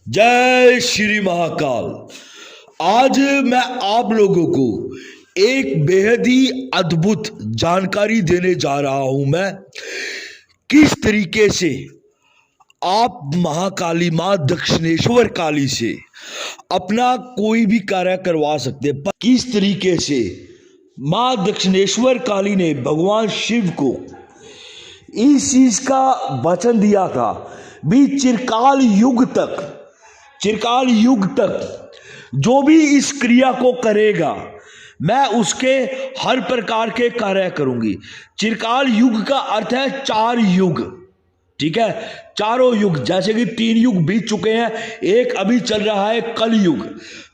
जय श्री महाकाल। आज मैं आप लोगों को एक बेहद ही अद्भुत जानकारी देने जा रहा हूं। मैं किस तरीके से आप महाकाली मां दक्षिणेश्वर काली से अपना कोई भी कार्य करवा सकते हैं। किस तरीके से मां दक्षिणेश्वर काली ने भगवान शिव को इस चीज का वचन दिया था भी चिरकाल युग तक जो भी इस क्रिया को करेगा मैं उसके हर प्रकार के कार्य करूंगी। चिरकाल युग का अर्थ है 4 युग, ठीक है। चारों युग, जैसे कि 3 युग बीत चुके हैं, एक अभी चल रहा है कल युग।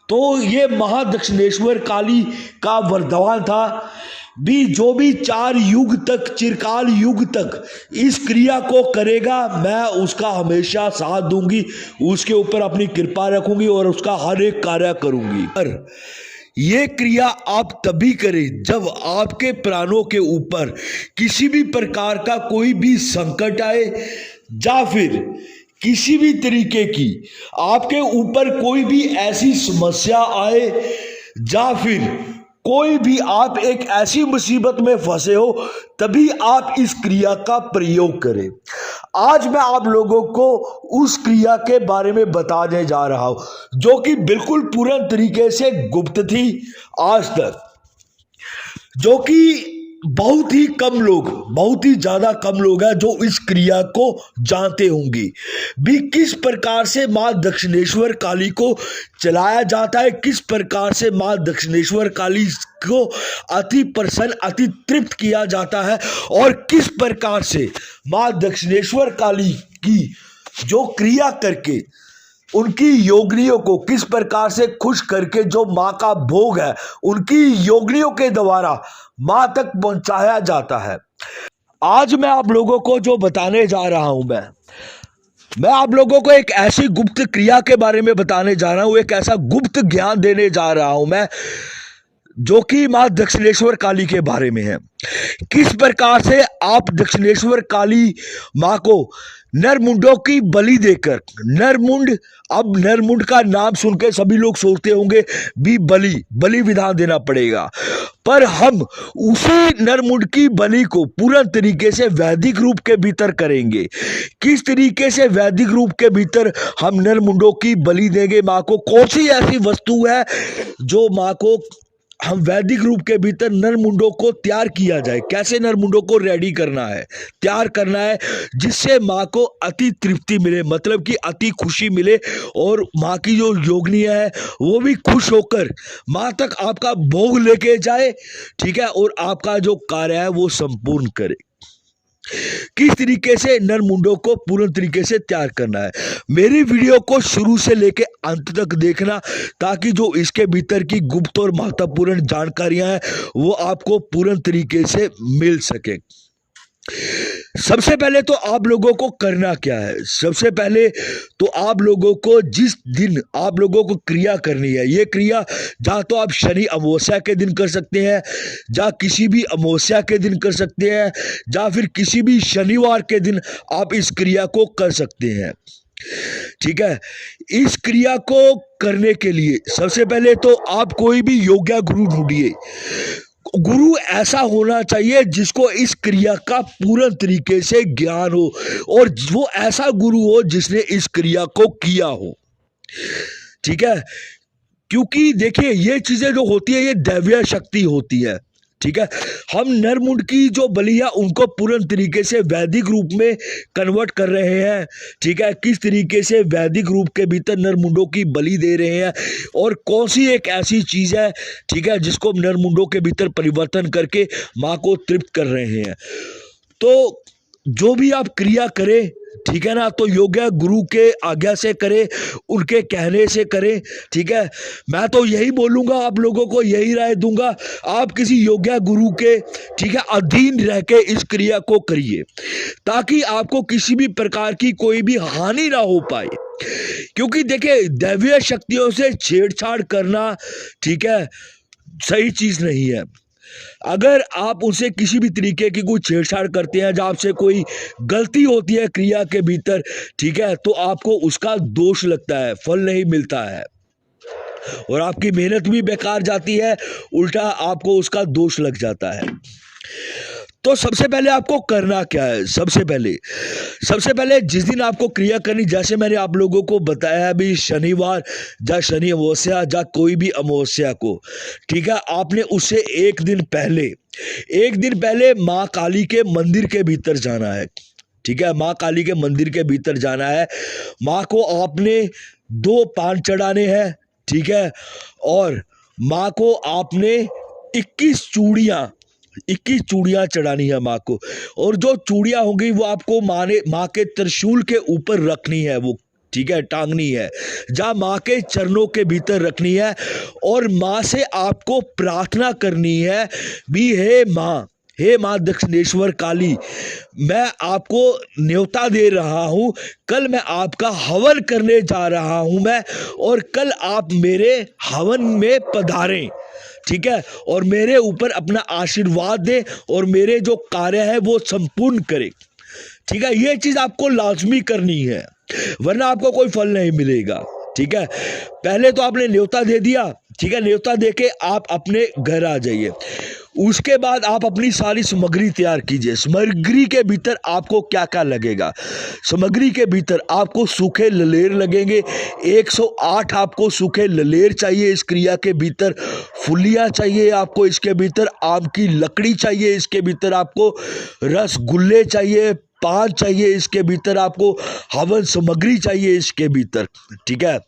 तो ये महादक्षिणेश्वर काली का वरदान था भी जो भी 4 युग तक, चिरकाल युग तक इस क्रिया को करेगा मैं उसका हमेशा साथ दूंगी, उसके ऊपर अपनी कृपा रखूंगी और उसका हर एक कार्य करूंगी। पर ये क्रिया आप तभी करें जब आपके प्राणों के ऊपर किसी भी प्रकार का कोई भी संकट आए, या फिर किसी भी तरीके की आपके ऊपर कोई भी ऐसी समस्या आए, या फिर कोई भी आप एक ऐसी मुसीबत में फंसे हो, तभी आप इस क्रिया का प्रयोग करें। आज मैं आप लोगों को उस क्रिया के बारे में बताने जा रहा हूं जो कि बिल्कुल पूर्ण तरीके से गुप्त थी आज तक, जो कि बहुत ही ज्यादा कम लोग हैं जो इस क्रिया को जानते होंगे भी। किस प्रकार से मां दक्षिणेश्वर काली को चलाया जाता है, किस प्रकार से मां दक्षिणेश्वर काली को अति प्रसन्न, अति तृप्त किया जाता है, और किस प्रकार से मां दक्षिणेश्वर काली की जो क्रिया करके उनकी योगिनियों को किस प्रकार से खुश करके जो मां का भोग है उनकी योगिनियों के द्वारा मां तक पहुंचाया जाता है। आज मैं आप लोगों को जो बताने जा रहा हूं, मैं आप लोगों को एक ऐसी गुप्त क्रिया के बारे में बताने जा रहा हूं, एक ऐसा गुप्त ज्ञान देने जा रहा हूं मैं जो कि मां दक्षिणेश्वर काली के बारे में है। किस प्रकार से आप दक्षिणेश्वर काली मां को नरमुंडों की बलि देकर, अब नरमुंड का नाम सुन के सभी लोग सोचते होंगे भी बलि विधान देना पड़ेगा, पर हम उसी नरमुंड की बलि को पूर्ण तरीके से वैदिक रूप के भीतर करेंगे। किस तरीके से वैदिक रूप के भीतर हम नरमुंडों की बलि देंगे मां को? कौन सी ऐसी वस्तु है जो मां को हम वैदिक रूप के भीतर नरमुंडों को तैयार किया जाए, कैसे नरमुंडों को रेडी करना है, तैयार करना है, जिससे मां को अति तृप्ति मिले, मतलब कि अति खुशी मिले, और मां की जो योगिनियां है वो भी खुश होकर मां तक आपका भोग लेके जाए, ठीक है, और आपका जो कार्य है वो संपूर्ण करे। किस तरीके से नरमुंडों को पूर्ण तरीके से तैयार करना है, मेरी वीडियो को शुरू से लेके अंत तक देखना, ताकि जो इसके भीतर की गुप्त और महत्वपूर्ण जानकारियां हैं वो आपको पूर्ण तरीके से मिल सके। सबसे पहले तो आप लोगों को करना क्या है? सबसे पहले तो आप लोगों को जिस दिन आप लोगों को क्रिया करनी है, ये क्रिया जहाँ तो आप शनि अमावस्या के दिन कर सकते हैं, जहाँ किसी भी अमावस्या के दिन कर सकते हैं, या फिर किसी भी शनिवार के दिन आप इस क्रिया को कर सकते हैं, ठीक है। इस क्रिया को करने के लिए सबसे पहले तो आप कोई भी योग्य गुरु ढूंढिए। गुरु ऐसा होना चाहिए जिसको इस क्रिया का पूर्ण तरीके से ज्ञान हो, और वो ऐसा गुरु हो जिसने इस क्रिया को किया हो, ठीक है। क्योंकि देखिए ये चीजें जो होती है ये दैवीय शक्ति होती है, ठीक है। हम नरमुंड की जो बलि है उनको पूर्ण तरीके से वैदिक रूप में कन्वर्ट कर रहे हैं, ठीक है। किस तरीके से वैदिक रूप के भीतर नरमुंडों की बलि दे रहे हैं, और कौन सी एक ऐसी चीज है, ठीक है, जिसको नरमुंडों के भीतर परिवर्तन करके मां को तृप्त कर रहे हैं। तो जो भी आप क्रिया करें, ठीक है ना, तो योग्य गुरु के आज्ञा से करें, उनके कहने से करें, ठीक है। मैं तो यही बोलूंगा, आप लोगों को यही राय दूंगा, आप किसी योग्य गुरु के, ठीक है, अधीन रह के इस क्रिया को करिए, ताकि आपको किसी भी प्रकार की कोई भी हानि ना हो पाए। क्योंकि देखिए दैवीय शक्तियों से छेड़छाड़ करना, ठीक है, सही चीज नहीं है। अगर आप उनसे किसी भी तरीके की कोई छेड़छाड़ करते हैं, जब आपसे कोई गलती होती है क्रिया के भीतर, ठीक है, तो आपको उसका दोष लगता है, फल नहीं मिलता है और आपकी मेहनत भी बेकार जाती है, उल्टा आपको उसका दोष लग जाता है। तो सबसे पहले आपको करना क्या है? सबसे पहले जिस दिन आपको क्रिया करनी, जैसे मैंने आप लोगों को बताया अभी, शनिवार या शनि अमावस्या या कोई भी अमावस्या को, ठीक है, आपने उससे एक दिन पहले माँ काली के मंदिर के भीतर जाना है। ठीक है, माँ काली के मंदिर के भीतर जाना है। माँ को आपने 2 पान चढ़ाने हैं, ठीक है, और माँ को आपने 21 चूड़ियां चढ़ानी है माँ को। और जो चूड़ियां होंगी वो आपको माँ के त्रिशूल के ऊपर रखनी है, वो, ठीक है, टांगनी है, जहां माँ के चरणों के भीतर रखनी है। और माँ से आपको प्रार्थना करनी है भी, हे माँ दक्षिणेश्वर काली, मैं आपको न्योता दे रहा हूं, कल मैं आपका हवन करने जा रहा हूं मैं, और कल आप मेरे हवन में पधारें, ठीक है, और मेरे ऊपर अपना आशीर्वाद दे और मेरे जो कार्य है वो संपूर्ण करे। ठीक है, ये चीज आपको लाजमी करनी है, वरना आपको कोई फल नहीं मिलेगा। ठीक है, पहले तो आपने न्योता दे दिया, ठीक है, न्योता देके आप अपने घर आ जाइए। उसके बाद आप अपनी सारी सामग्री तैयार कीजिए। सामग्री के भीतर आपको क्या क्या लगेगा? सामग्री के भीतर आपको सूखे ललेर लगेंगे, 108 आपको सूखे ललेर चाहिए इस क्रिया के भीतर, फुलियाँ चाहिए आपको इसके भीतर, आम की लकड़ी चाहिए इसके भीतर, आपको रसगुल्ले चाहिए, पान चाहिए इसके भीतर, आपको हवन सामग्री चाहिए इसके भीतर, ठीक है,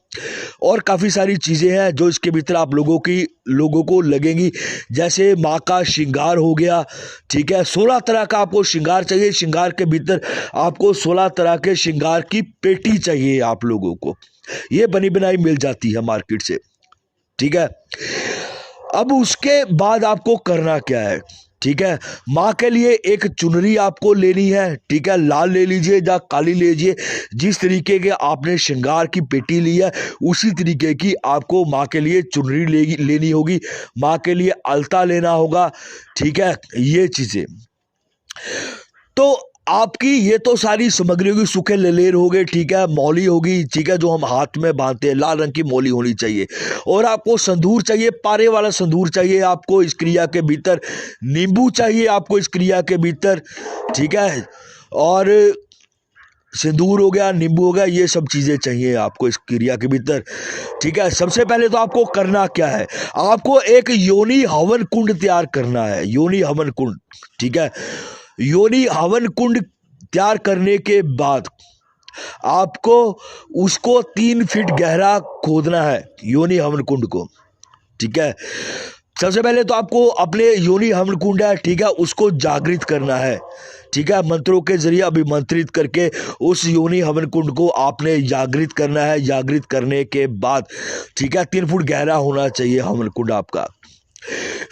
और काफ़ी सारी चीज़ें हैं जो इसके भीतर आप लोगों को लगेंगी। जैसे माँ का श्रृंगार हो गया, ठीक है, 16 तरह का आपको श्रृंगार चाहिए। श्रृंगार के भीतर आपको 16 तरह के श्रृंगार की पेटी चाहिए आप लोगों को, ये बनी बनाई मिल जाती है मार्केट से, ठीक है। अब उसके बाद आपको करना क्या है? ठीक है, माँ के लिए एक चुनरी आपको लेनी है, ठीक है, लाल ले लीजिए या काली ले लीजिए, जिस तरीके के आपने श्रृंगार की पेटी ली है उसी तरीके की आपको माँ के लिए चुनरी लेनी होगी, माँ के लिए अलता लेना होगा, ठीक है, ये चीज़ें। तो आपकी ये तो सारी सामग्री होगी, सूखे ललेर हो गए, ठीक है, मौली होगी, ठीक है, जो हम हाथ में बांधते हैं, लाल रंग की मौली होनी चाहिए। और आपको संदूर चाहिए, पारे वाला संदूर चाहिए आपको इस क्रिया के भीतर, नींबू चाहिए आपको इस क्रिया के भीतर, ठीक है, और सिंदूर हो गया, नींबू हो गया, ये सब चीज़ें चाहिए आपको इस क्रिया के भीतर, ठीक है। सबसे पहले तो आपको करना क्या है? आपको एक योनि हवन कुंड तैयार करना है, योनि हवन कुंड, ठीक है। योनि हवन कुंड तैयार करने के बाद आपको उसको 3 फीट गहरा खोदना है, योनि हवन कुंड को, ठीक है। सबसे पहले तो आपको अपने योनि हवन कुंड है, ठीक है, उसको जागृत करना है, ठीक है, मंत्रों के जरिए अभिमंत्रित करके उस योनि हवन कुंड को आपने जागृत करना है। जागृत करने के बाद, ठीक है, 3 फुट गहरा होना चाहिए हवन कुंड आपका।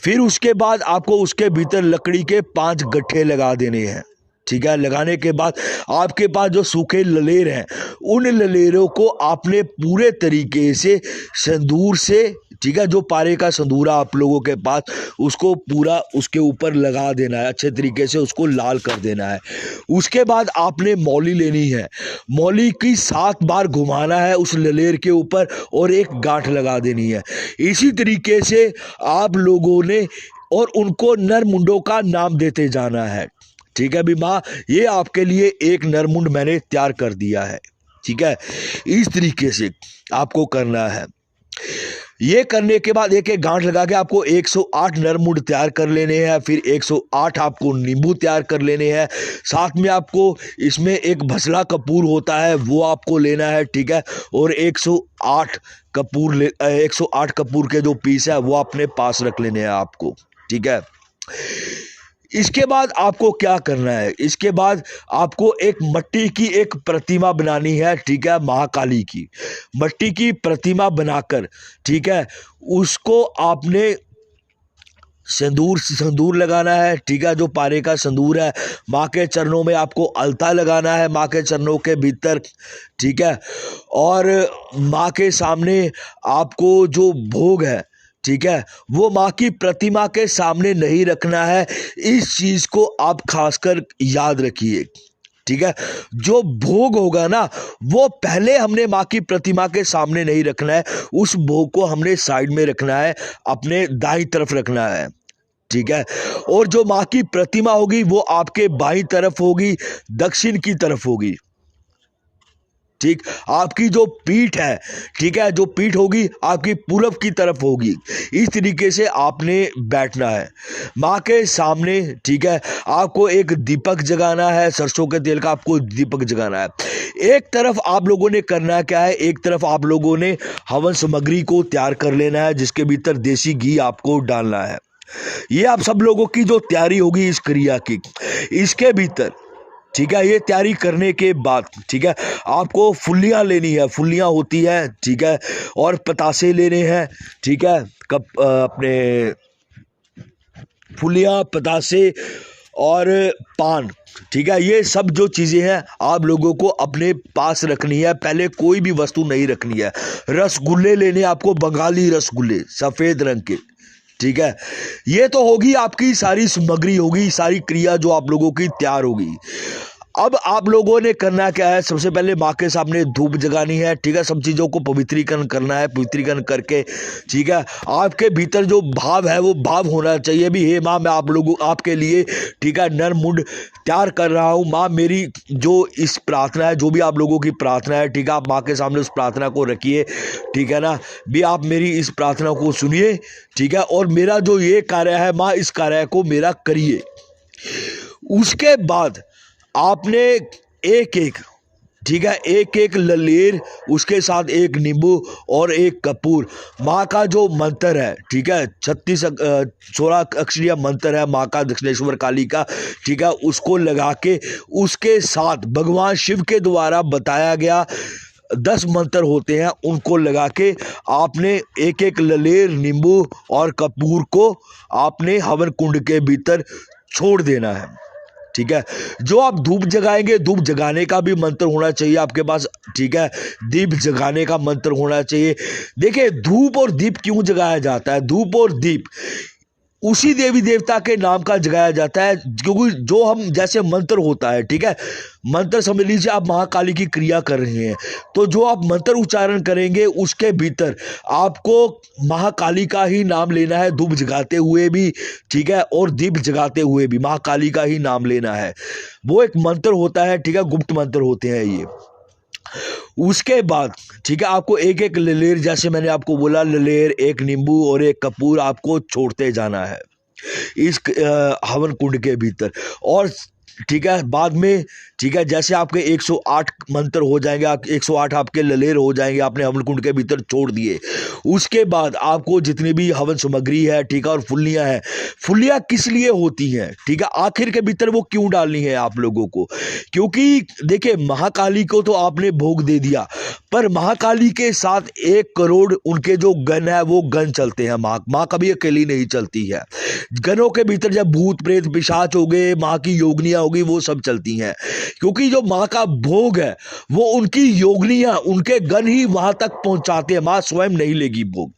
फिर उसके बाद आपको उसके भीतर लकड़ी के 5 गट्ठे लगा देने हैं, ठीक है। लगाने के बाद आपके पास जो सूखे ललेर हैं, उन ललेरों को आपने पूरे तरीके से संदूर से, ठीक है, जो पारे का संदूरा आप लोगों के पास, उसको पूरा उसके ऊपर लगा देना है, अच्छे तरीके से उसको लाल कर देना है। उसके बाद आपने मौली लेनी है, मौली की 7 बार घुमाना है उस ललेर के ऊपर और एक गांठ लगा देनी है। इसी तरीके से आप लोगों ने, और उनको नर मुंडों का नाम देते जाना है, ठीक है भी माँ, ये आपके लिए एक नरमुंड मैंने तैयार कर दिया है, ठीक है। इस तरीके से आपको करना है। ये करने के बाद एक एक गांठ लगा के आपको 108 नरमुंड तैयार कर लेने हैं। फिर 108 आपको नींबू तैयार कर लेने हैं। साथ में आपको इसमें एक भसला कपूर होता है, वो आपको लेना है, ठीक है, और 108 कपूर के जो पीस है वो अपने पास रख लेने हैं आपको, ठीक है। इसके बाद आपको क्या करना है? इसके बाद आपको एक मट्टी की एक प्रतिमा बनानी है, ठीक है, महाकाली की मट्टी की प्रतिमा बनाकर, ठीक है, उसको आपने संदूर लगाना है, ठीक है, जो पारे का संदूर है। माँ के चरणों में आपको अलता लगाना है, माँ के चरणों के भीतर, ठीक है, और माँ के सामने आपको जो भोग है, ठीक है, वो माँ की प्रतिमा के सामने नहीं रखना है। इस चीज को आप खासकर याद रखिए। ठीक है, जो भोग होगा ना, वो पहले हमने माँ की प्रतिमा के सामने नहीं रखना है, उस भोग को हमने साइड में रखना है, अपने दाईं तरफ रखना है। ठीक है, और जो माँ की प्रतिमा होगी वो आपके बाईं तरफ होगी, दक्षिण की तरफ होगी। ठीक, आपकी जो पीठ है, ठीक है, जो पीठ होगी आपकी पूरब की तरफ होगी। इस तरीके से आपने बैठना है माँ के सामने। ठीक है, आपको एक दीपक जगाना है, सरसों के तेल का आपको दीपक जगाना है। एक तरफ आप लोगों ने करना क्या है, एक तरफ आप लोगों ने हवन सामग्री को तैयार कर लेना है, जिसके भीतर देसी घी आपको डालना है। ये आप सब लोगों की जो तैयारी होगी इस क्रिया की, इसके भीतर, ठीक है, ये तैयारी करने के बाद, ठीक है, आपको फुल्लियाँ लेनी है, फुल्लियाँ होती है, ठीक है, और पतासे लेने हैं। ठीक है, अपने फुल्लियाँ, पतासे और पान। ठीक है, ये सब जो चीज़ें हैं आप लोगों को अपने पास रखनी है, पहले कोई भी वस्तु नहीं रखनी है। रसगुल्ले लेने आपको, बंगाली रसगुल्ले सफ़ेद रंग के। ठीक है, ये तो होगी आपकी सारी सामग्री, होगी सारी क्रिया जो आप लोगों की तैयार होगी। अब आप लोगों ने करना क्या है, सबसे पहले माँ के सामने धूप जगानी है। ठीक है, सब चीज़ों को पवित्रीकरण करना है, पवित्रीकरण करके, ठीक है, आपके भीतर जो भाव है वो भाव होना चाहिए भी, हे माँ, मैं आप लोगों आपके लिए, ठीक है, नर मुंड तैयार कर रहा हूँ। माँ, मेरी जो इस प्रार्थना है, जो भी आप लोगों की प्रार्थना है, ठीक है, आप माँ के सामने उस प्रार्थना को रखिए। ठीक है ना, भी आप मेरी इस प्रार्थना को सुनिए। ठीक है, और मेरा जो ये कार्य है माँ, इस कार्य को मेरा करिए। उसके बाद आपने एक एक, ठीक है, एक एक ललेर, उसके साथ एक नींबू और एक कपूर, माँ का जो मंत्र है, ठीक है, 16 अक्षरीय मंत्र है माँ का, दक्षिणेश्वर काली का। ठीक है, उसको लगा के, उसके साथ भगवान शिव के द्वारा बताया गया 10 मंत्र होते हैं, उनको लगा के आपने एक एक ललेर, नींबू और कपूर को आपने हवन कुंड के भीतर छोड़ देना है। ठीक है, जो आप धूप जगाएंगे, धूप जगाने का भी मंत्र होना चाहिए आपके पास। ठीक है, दीप जगाने का मंत्र होना चाहिए। देखिए, धूप और दीप क्यों जगाया जाता है, धूप और दीप उसी देवी देवता के नाम का जगाया जाता है, क्योंकि जो हम जैसे मंत्र होता है, ठीक है, मंत्र समझ लीजिए आप महाकाली की क्रिया कर रहे हैं, तो जो आप मंत्र उच्चारण करेंगे उसके भीतर आपको महाकाली का ही नाम लेना है, धूप जगाते हुए भी, ठीक है, और दीप जगाते हुए भी महाकाली का ही नाम लेना है। वो एक मंत्र होता है, ठीक है, गुप्त मंत्र होते हैं ये। उसके बाद, ठीक है, आपको एक एक ललेर, जैसे मैंने आपको बोला, ललेर, एक नींबू और एक कपूर आपको छोड़ते जाना है इस हवन कुंड के भीतर। और ठीक है, बाद में, ठीक है, जैसे आपके 108 मंत्र हो जाएंगे, 108 आपके ललेर हो जाएंगे, आपने हवन कुंड के भीतर छोड़ दिए। उसके बाद आपको जितनी भी हवन सामग्री है, ठीक है, और फुल्लियाँ हैं, फुल्लियाँ किस लिए होती हैं, ठीक है, आखिर के भीतर वो क्यों डालनी है आप लोगों को, क्योंकि देखिए, महाकाली को तो आपने भोग दे दिया, पर महाकाली के साथ 1 करोड़ उनके जो गण है वो गण चलते हैं। माँ कभी अकेली नहीं चलती है, गणों के भीतर जब भूत प्रेत पिशाच हो गए, माँ की योगनियाँ होगी, वो सब चलती हैं, क्योंकि जो माँ का भोग है वो उनकी योगनियाँ, उनके गण ही वहां तक पहुंचाते हैं, माँ स्वयं नहीं लेगी भोग।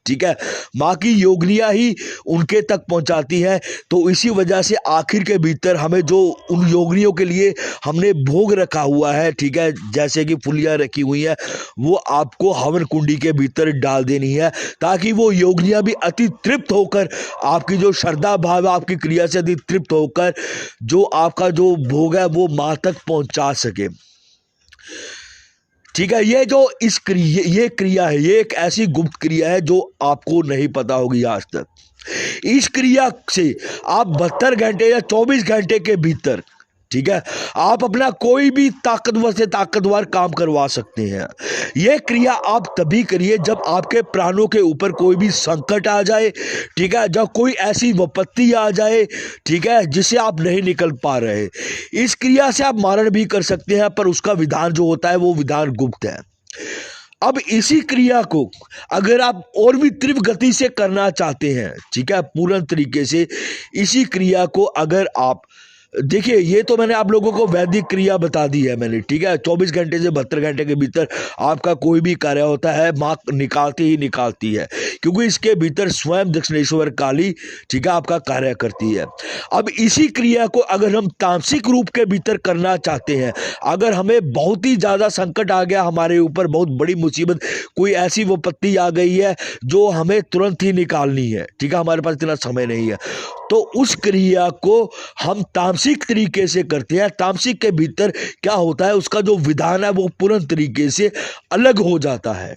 ठीक है, माँ की योगनियाँ ही उनके तक पहुंचाती हैं। तो इसी वजह से आखिर के भीतर हमें जो उन योगनियों के लिए हमने भोग रखा हुआ है, ठीक है, जैसे कि फुलियाँ रखी हुई हैं, वो आपको हवन कुंडी के भीतर डाल देनी है, ताकि वो योगनियाँ भी अति तृप्त होकर, आपकी जो श्रद्धा भाव है आपकी क्रिया से अति तृप्त होकर, जो आपका जो भोग है वो माँ तक पहुँचा सके। ठीक है, ये जो ये क्रिया है, ये एक ऐसी गुप्त क्रिया है जो आपको नहीं पता होगी आज तक। इस क्रिया से आप 72 घंटे या 24 घंटे के भीतर, ठीक है, आप अपना कोई भी ताकतवर से ताकतवर काम करवा सकते हैं। यह क्रिया आप तभी करिए जब आपके प्राणों के ऊपर कोई भी संकट आ जाए, ठीक है, जब कोई ऐसी विपत्ति आ जाए, ठीक है, जिससे आप नहीं निकल पा रहे। इस क्रिया से आप मारण भी कर सकते हैं, पर उसका विधान जो होता है वो विधान गुप्त है। अब इसी क्रिया को अगर आप और भी तीव्र गति से करना चाहते हैं, ठीक है, पूर्ण तरीके से, इसी क्रिया को अगर आप देखिए, ये तो मैंने आप लोगों को वैदिक क्रिया बता दी है मैंने, ठीक है। 24 घंटे से 72 घंटे के भीतर आपका कोई भी कार्य होता है, माँ निकालती ही निकालती है, क्योंकि इसके भीतर स्वयं दक्षिणेश्वर काली, ठीक है, आपका कार्य करती है। अब इसी क्रिया को अगर हम तामसिक रूप के भीतर करना चाहते हैं, अगर हमें बहुत ही ज़्यादा संकट आ गया हमारे ऊपर, बहुत बड़ी मुसीबत, कोई ऐसी विपत्ति आ गई है जो हमें तुरंत ही निकालनी है, ठीक है, हमारे पास इतना समय नहीं है, तो उस क्रिया को हम तामसिक तरीके से करते हैं। तामसिक के भीतर क्या होता है, उसका जो विधान है वो पूर्ण तरीके से अलग हो जाता है।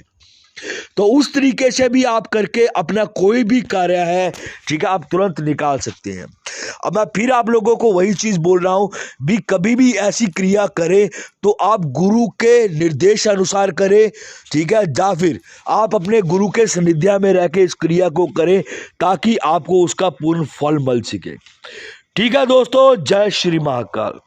तो उस तरीके से भी आप करके अपना कोई भी कार्य है, ठीक है, आप तुरंत निकाल सकते हैं। अब मैं फिर आप लोगों को वही चीज बोल रहा हूं, भी कभी भी ऐसी क्रिया करें तो आप गुरु के निर्देश अनुसार करें, ठीक है, या फिर आप अपने गुरु के सानिध्य में रह के इस क्रिया को करें, ताकि आपको उसका पूर्ण फल मिल सके। ठीक है दोस्तों, जय श्री महाकाल।